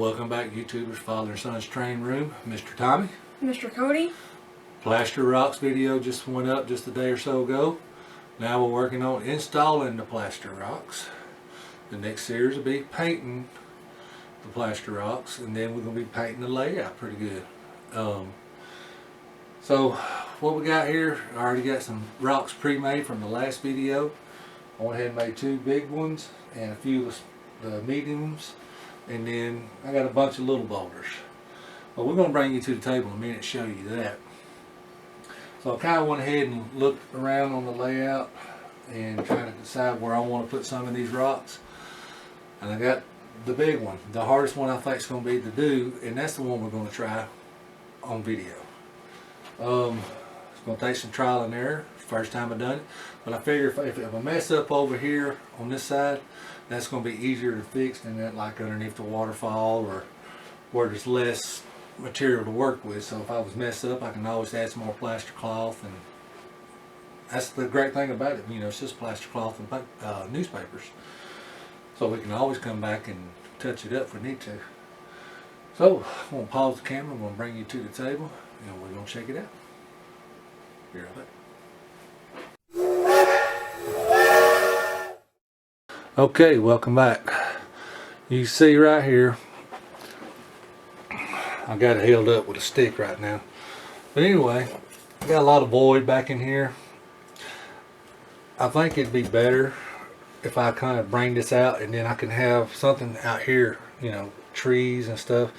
Welcome back, YouTubers, Father and Son's Train Room. Mr. Tommy. Mr. Cody. Plaster rocks video just went up just a day or so ago. Now we're working on installing the plaster rocks. The next series will be painting the plaster rocks, and then we're going to be painting the layout pretty good. So what we got here, I already got some rocks pre-made from the last video. I went ahead and made 2 big ones and a few of the mediums, and then I got a bunch of little boulders. But we're going to bring you to the table in a minute and show you that. So I kind of went ahead and looked around on the layout and trying to decide where I want to put some of these rocks. And I got the big one, the hardest one I think is going to be to do, and that's the one we're going to try on video. It's going to take some trial and error. First time I've done it, but I figure if I mess up over here on this side, that's going to be easier to fix than that, like underneath the waterfall or where there's less material to work with. So if I was messed up, I can always add some more plaster cloth, and that's the great thing about it. You know, it's just plaster cloth and newspapers, so we can always come back and touch it up if we need to. So I'm going to pause the camera. I'm going to bring you to the table, and we're going to check it out. Be right back. Okay, welcome back. You see right here, I got it held up with a stick right now. But anyway, I got a lot of void back in here. I think it'd be better if I kind of bring this out and then I can have something out here, you know, trees and stuff.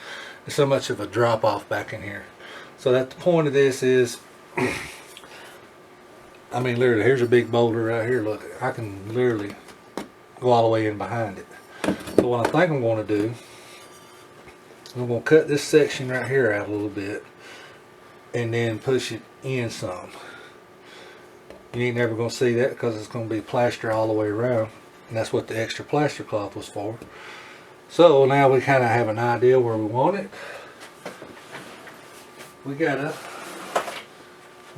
There's so much of a drop off back in here. So that the point of this is, I mean, literally, here's a big boulder right here. Look, I can literally go all the way in behind it. So what I think I'm going to do, I'm going to cut this section right here out a little bit and then push it in some. You ain't never going to see that because it's going to be plaster all the way around, and that's what the extra plaster cloth was for. So now we kind of have an idea where we want it. We gotta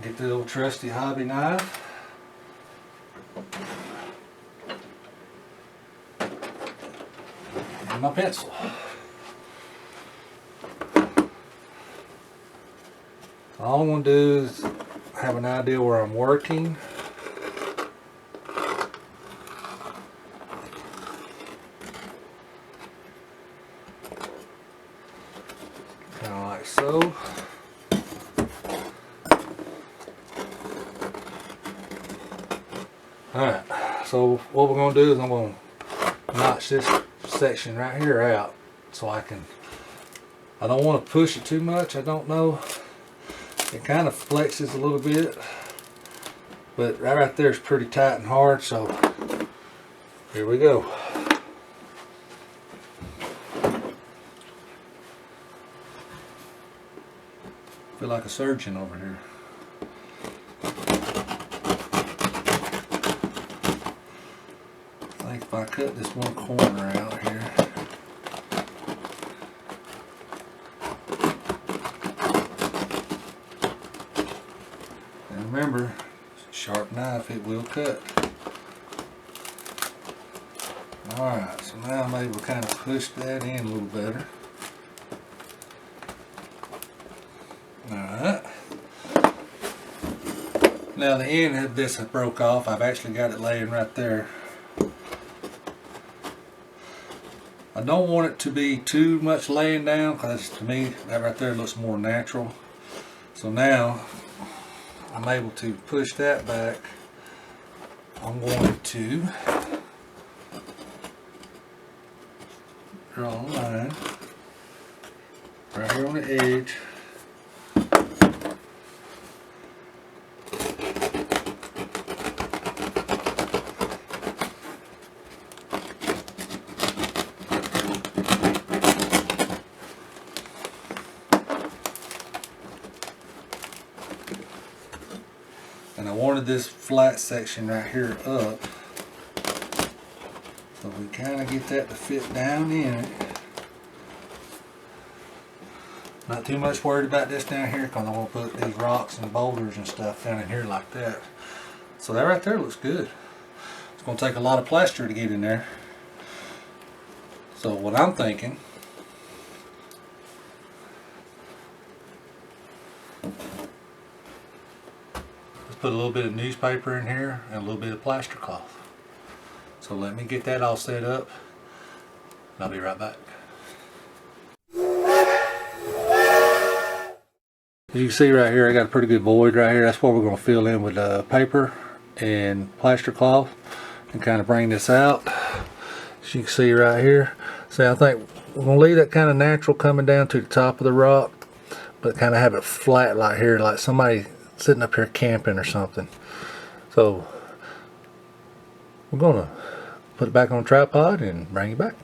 get the old trusty hobby knife. And my pencil. All I'm going to do is have an idea where I'm working. Kind of like so. Alright, so what we're going to do is I'm going to notch this section right here out so I don't want to push it too much. I don't know, it kind of flexes a little bit, but right there is pretty tight and hard, so here we go. I feel like a surgeon over here. I think if I cut this one corner out here, and remember, sharp knife, it will cut. Alright, so now I'm able to kind of push that in a little better. Alright. Now the end of this broke off. I've actually got it laying right there. I don't want it to be too much laying down because to me that right there looks more natural. So now I'm able to push that back. I'm going to draw a line right here on the edge. And I wanted this flat section right here up, so we kind of get that to fit down in it. Not too much worried about this down here because I want to put these rocks and boulders and stuff down in here like that. So that right there looks good. It's going to take a lot of plaster to get in there. So what I'm thinking put a little bit of newspaper in here and a little bit of plaster cloth. So let me get that all set up and I'll be right back. As you can see right here, I got a pretty good void right here. That's what we're going to fill in with paper and plaster cloth and kind of bring this out. As you can see right here. See, I think we're going to leave that kind of natural coming down to the top of the rock, but kind of have it flat like here, like somebody sitting up here camping or something. So we're going to put it back on a tripod and bring it back.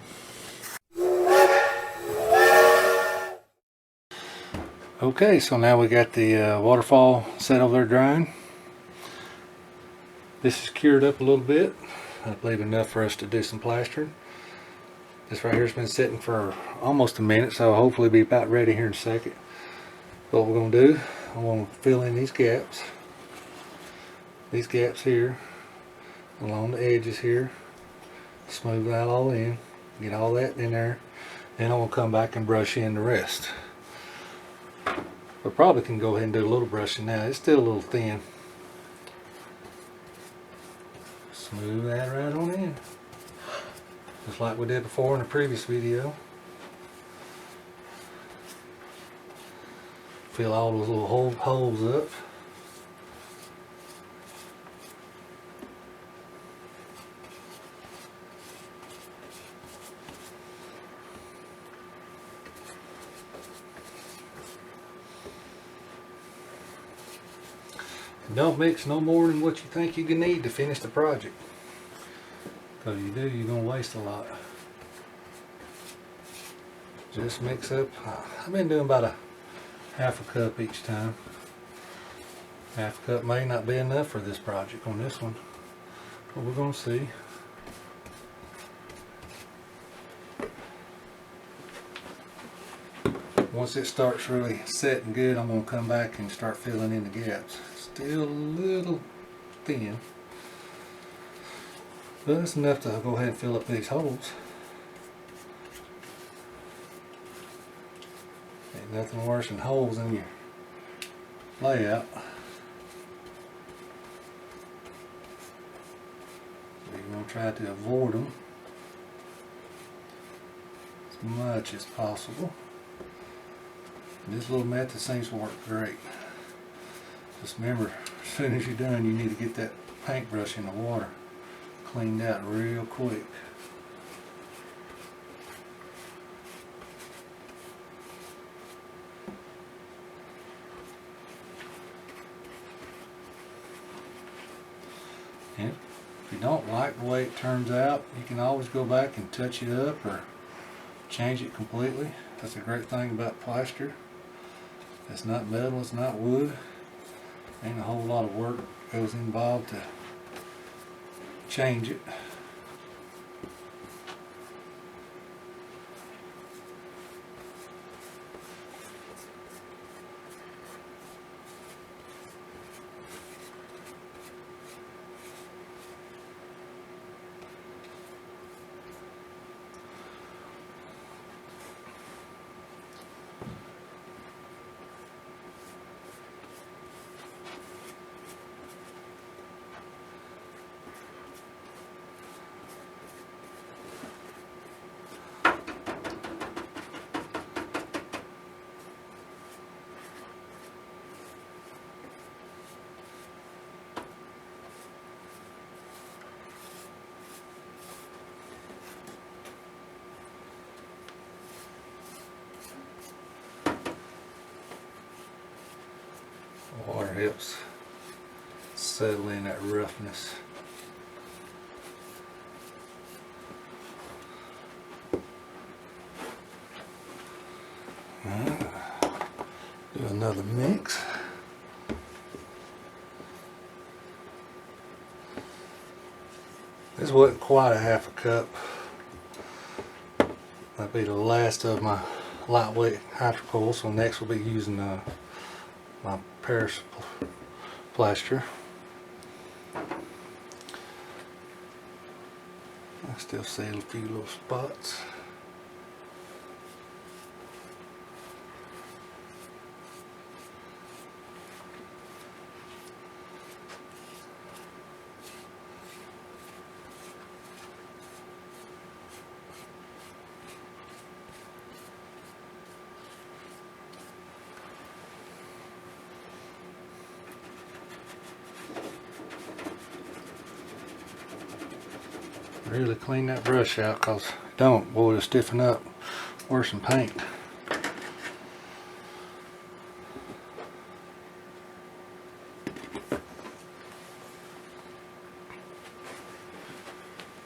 Okay, so now we got the waterfall set over there drying. This is cured up a little bit. I believe enough for us to do some plastering. This right here has been sitting for almost a minute, so hopefully be about ready here in a second. What we're going to do, I'm going to fill in these gaps here, along the edges here, smooth that all in, get all that in there, then I'm going to come back and brush in the rest. We probably can go ahead and do a little brushing now. It's still a little thin. Smooth that right on in, just like we did before in the previous video. Fill all those little holes up. Don't mix no more than what you think you can need to finish the project. Because if you do, you're going to waste a lot. Just mix up. I've been doing about a half a cup each time. Half a cup may not be enough for this project on this one, but we're going to see. Once it starts really setting good, I'm going to come back and start filling in the gaps. Still a little thin, but it's enough to go ahead and fill up these holes. Ain't nothing worse than holes in your layout. So you're going to try to avoid them as much as possible. And this little method seems to work great. Just remember, as soon as you're done, you need to get that paintbrush in the water cleaned out real quick. And if you don't like the way it turns out, you can always go back and touch it up or change it completely. That's a great thing about plaster. It's not metal, it's not wood. Ain't a whole lot of work goes involved to change it. Water helps settle in that roughness. Do another mix. This wasn't quite a half a cup. That'll be the last of my lightweight hydrocoil, so next we'll be using my Paris plaster. I still see a few little spots. Really clean that brush out, because if you don't, boy, it'll stiffen up worse than paint.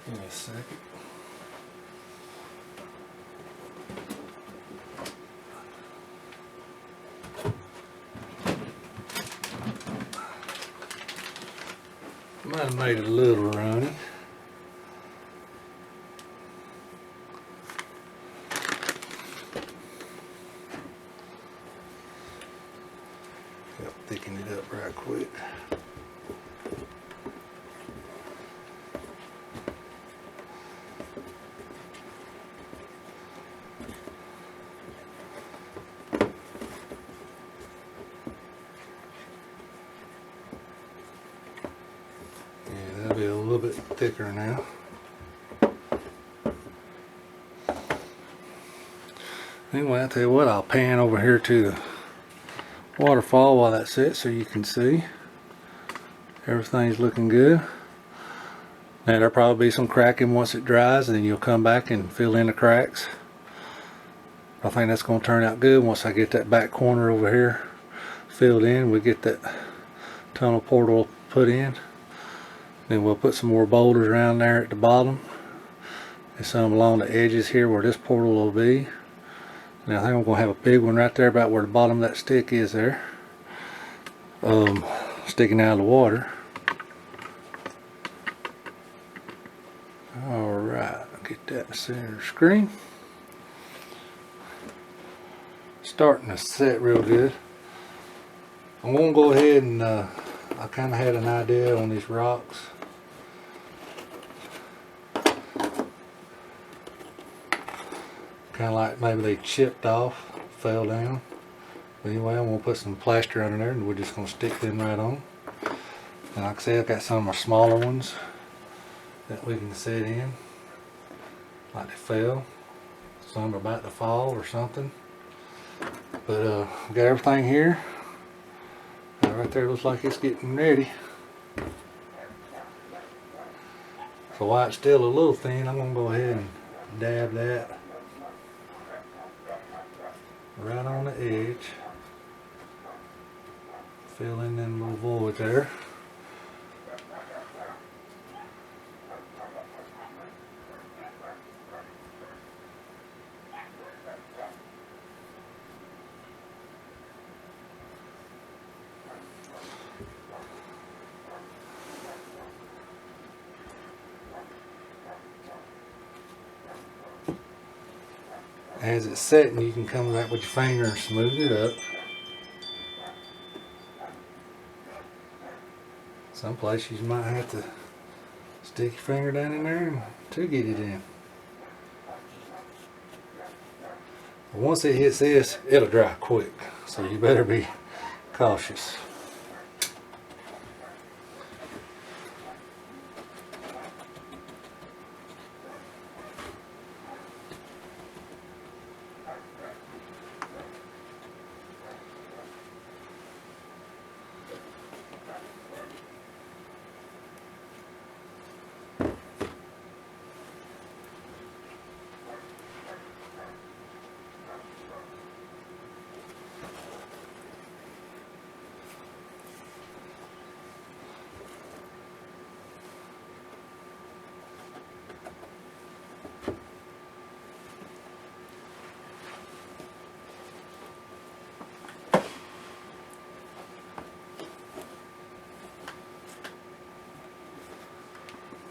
Give me a second. Might have made it a little runny. Help thicken it up right quick. Be a little bit thicker now. Anyway, I'll tell you what, I'll pan over here to the waterfall while that sits so you can see everything's looking good. Now there'll probably be some cracking once it dries, and then you'll come back and fill in the cracks. I think that's going to turn out good once I get that back corner over here filled in. We get that tunnel portal put in. Then we'll put some more boulders around there at the bottom and some along the edges here where this portal will be. And I think I'm going to have a big one right there about where the bottom of that stick is there, sticking out of the water. Alright, get that in the center of the screen. Starting to set real good. I'm going to go ahead and I kind of had an idea on these rocks. Kind of like maybe they chipped off, fell down. But anyway, I'm going to put some plaster under there and we're just going to stick them right on. And like I said, I've got some of my smaller ones that we can set in. Like they fell. Some are about to fall or something. But we got everything here. Right there looks like it's getting ready. So while it's still a little thin, I'm going to go ahead and dab that right on the edge. Fill in them little voids there. As it's setting, you can come back with your finger and smooth it up. Some places you might have to stick your finger down in there to get it in. But once it hits this, it'll dry quick, so you better be cautious.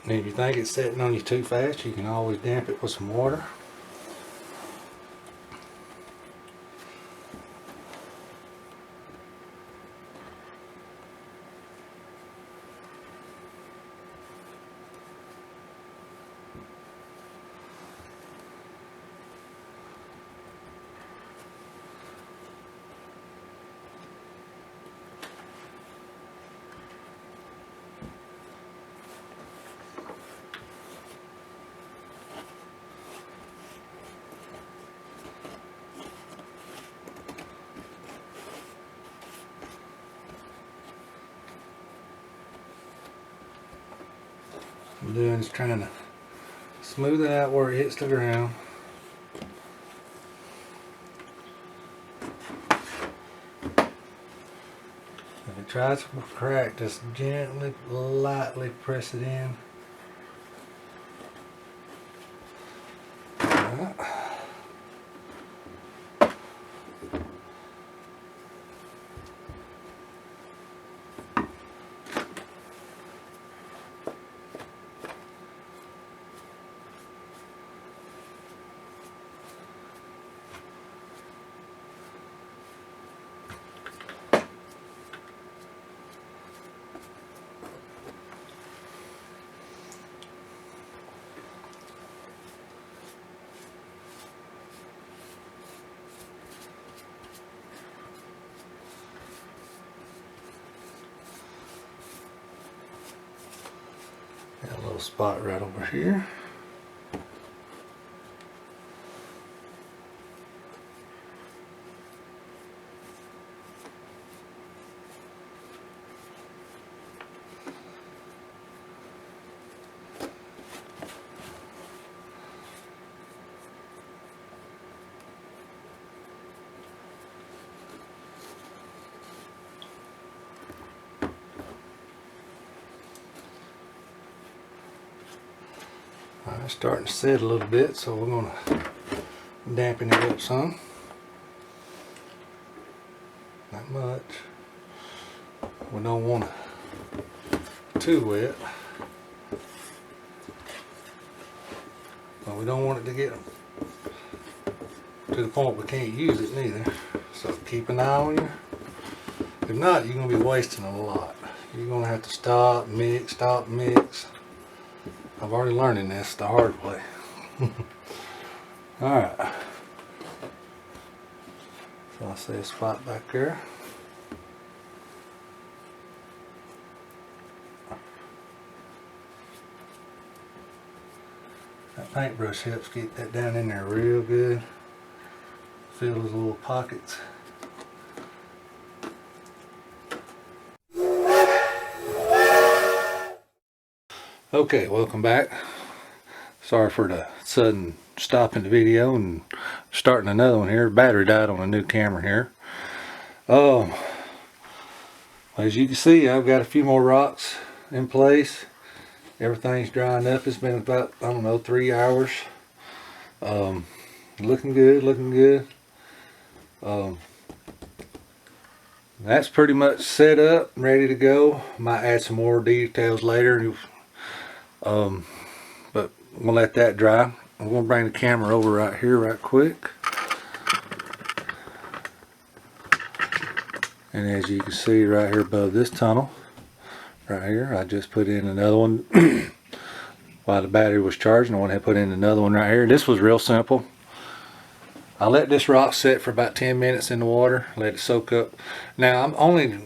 And if you think it's setting on you too fast, you can always damp it with some water. What I'm doing is trying to Smooth it out where it hits the ground. If it tries to crack, just gently, lightly press it in. Alright. Got a little spot right over here. It's starting to set a little bit, so we're going to dampen it up some. Not much. We don't want it too wet, but we don't want it to get to the point we can't use it neither. So keep an eye on you. If not, you're going to be wasting a lot. You're going to have to stop, mix. I've already learned this the hard way. Alright. So I see a spot back there. That paintbrush helps get that down in there real good. Fill those little pockets. Okay, welcome back. Sorry for the sudden stop in the video and starting another one here. Battery died on a new camera here. As you can see, I've got a few more rocks in place. Everything's drying up. It's been about, I don't know, 3 hours. Looking good. That's pretty much set up, ready to go. Might add some more details later. But we'll let that dry. I'm going to bring the camera over right here right quick. And as you can see right here above this tunnel, right here, I just put in another one while the battery was charging. I went ahead and put in another one right here. This was real simple. I let this rock sit for about 10 minutes in the water, let it soak up. Now I'm only,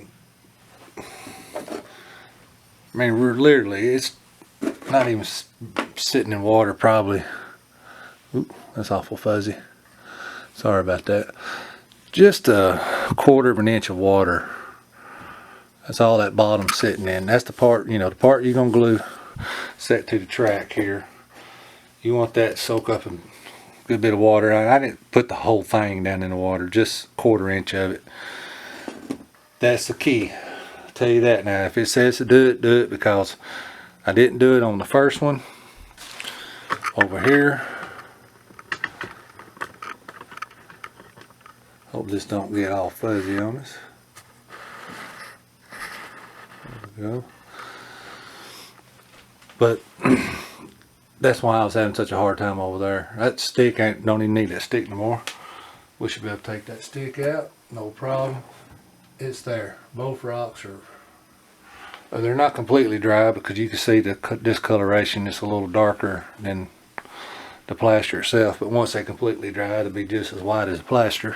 literally, it's not even sitting in water probably. Oop, that's awful fuzzy. Sorry about that. Just a 1/4 of an inch of water. That's all that bottom's sitting in. That's the part, the part you're gonna glue set to the track here. You want that to soak up a good bit of water. I didn't put the whole thing down in the water, just 1/4 inch of it. That's the key. I'll tell you that now. If it says to do it, because I didn't do it on the first one. Over here. Hope this don't get all fuzzy on us. There we go. But that's why I was having such a hard time over there. That stick don't even need that stick no more. We should be able to take that stick out, no problem. It's there. Both rocks are, they're not completely dry because you can see the discoloration is a little darker than the plaster itself, but once they completely dry, it'll be just as white as the plaster.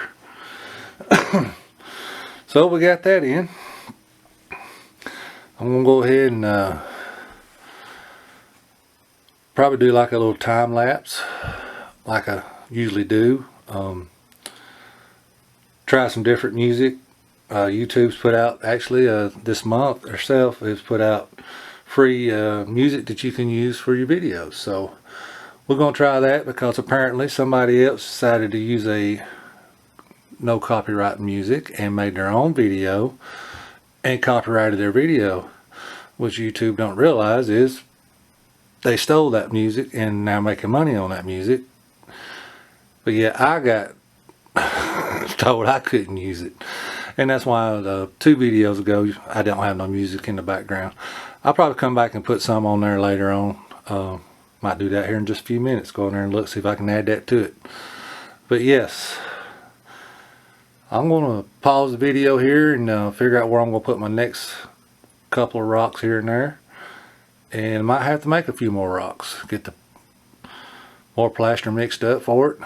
So we got that in. I'm gonna go ahead and probably do like a little time lapse like I usually do. Try some different music. YouTube's put out, actually this month herself has put out free music that you can use for your videos. So we're going to try that because apparently somebody else decided to use a no copyright music and made their own video and copyrighted their video. Which YouTube don't realize is they stole that music and now making money on that music. But yeah, I got told I couldn't use it. And that's why 2 videos ago I don't have no music in the background. I'll probably come back and put some on there later on. Might do that here in just a few minutes. Go in there and look, see if I can add that to it. But yes, I'm going to pause the video here and figure out where I'm going to put my next couple of rocks here and there. And I might have to make a few more rocks. Get the more plaster mixed up for it.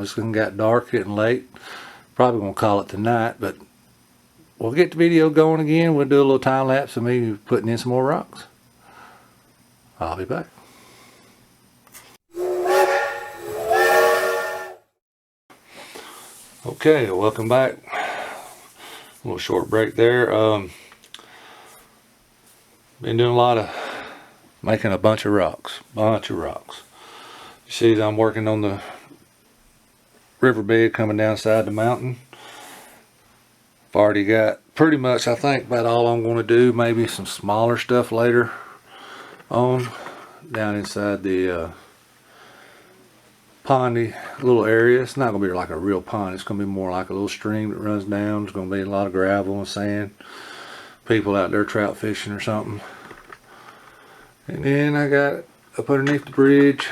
It's going to get dark, getting late. Probably going to call it tonight, but we'll get the video going again. We'll do a little time lapse of me putting in some more rocks. I'll be back. Okay, welcome back. A little short break there. Been doing a lot of making a bunch of rocks. You see that I'm working on the riverbed coming down side the mountain. I've already got pretty much, I think, about all I'm going to do. Maybe some smaller stuff later on down inside the pondy little area. It's not going to be like a real pond. It's going to be more like a little stream that runs down. There's going to be a lot of gravel and sand. People out there trout fishing or something. And then I got up underneath the bridge,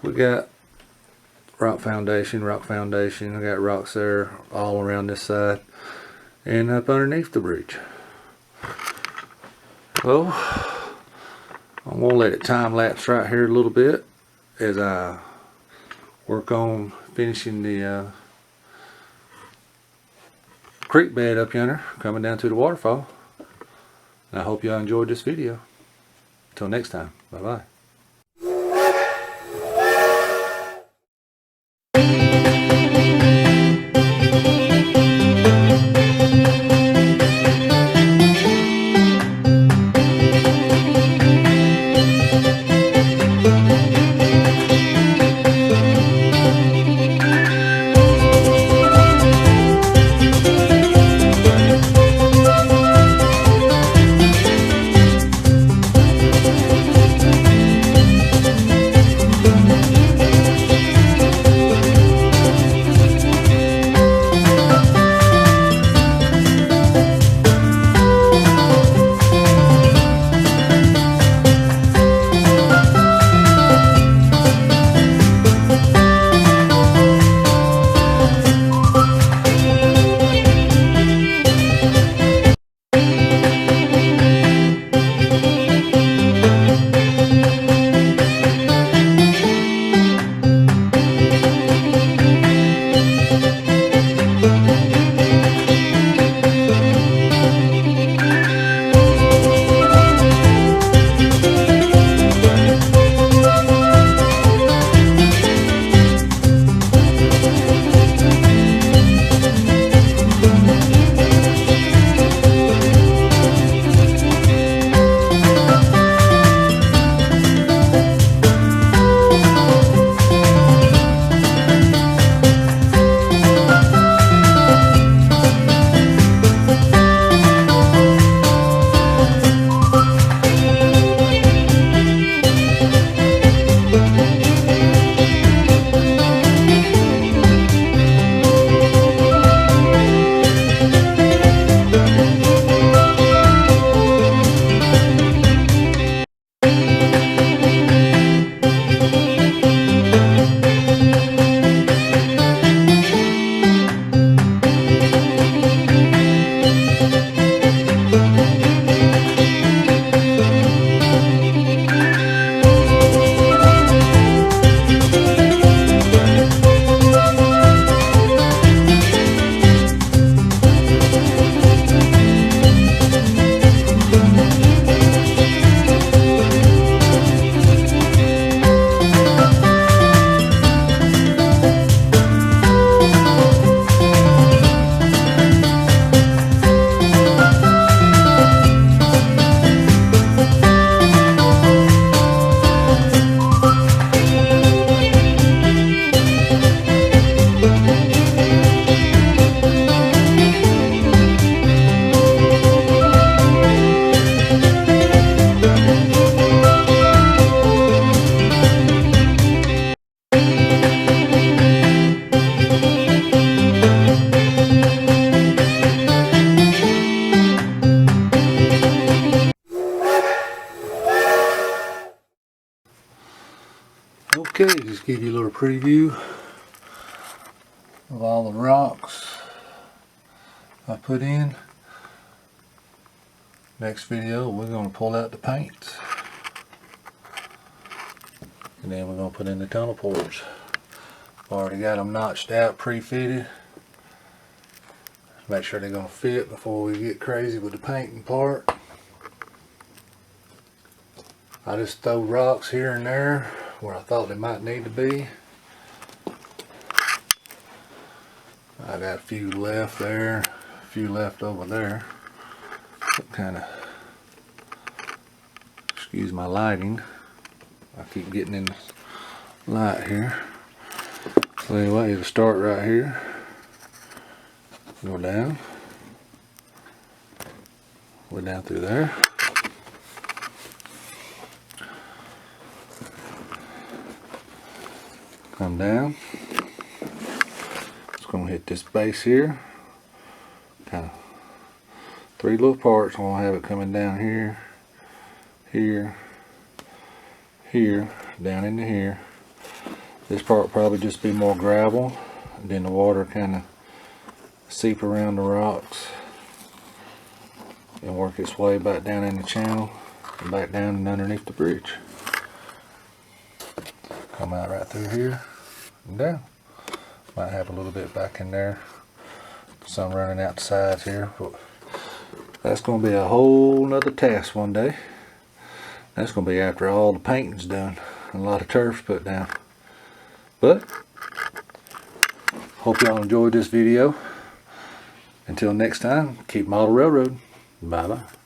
we got rock foundation. I got rocks there all around this side and up underneath the bridge. So I'm gonna let it time lapse right here a little bit as I work on finishing the creek bed up yonder coming down to the waterfall. And I hope y'all enjoyed this video. Until next time, bye bye. Okay, just give you a little preview of all the rocks I put in. Next video we're going to pull out the paints. And then we're going to put in the tunnel ports. Already got them notched out, pre-fitted. Make sure they're going to fit before we get crazy with the painting part. I just throw rocks here and there where I thought they might need to be. I got a few left there, a few left over there. Kind of, excuse my lighting. I keep getting in the light here. So anyway, it'll start right here. Go down. Go down through there. Come down. It's going to hit this base here. Kind of 3 little parts. I'm going to have it coming down here, here, here, down into here. This part will probably just be more gravel, and then the water kind of seep around the rocks and work its way back down in the channel and back down and underneath the bridge. Come out right through here and down. Might have a little bit back in there, some running out the sides here, but that's going to be a whole nother task one day. That's going to be after all the painting's done and a lot of turf's put down. But hope y'all enjoyed this video. Until next time, keep model railroad. Bye bye.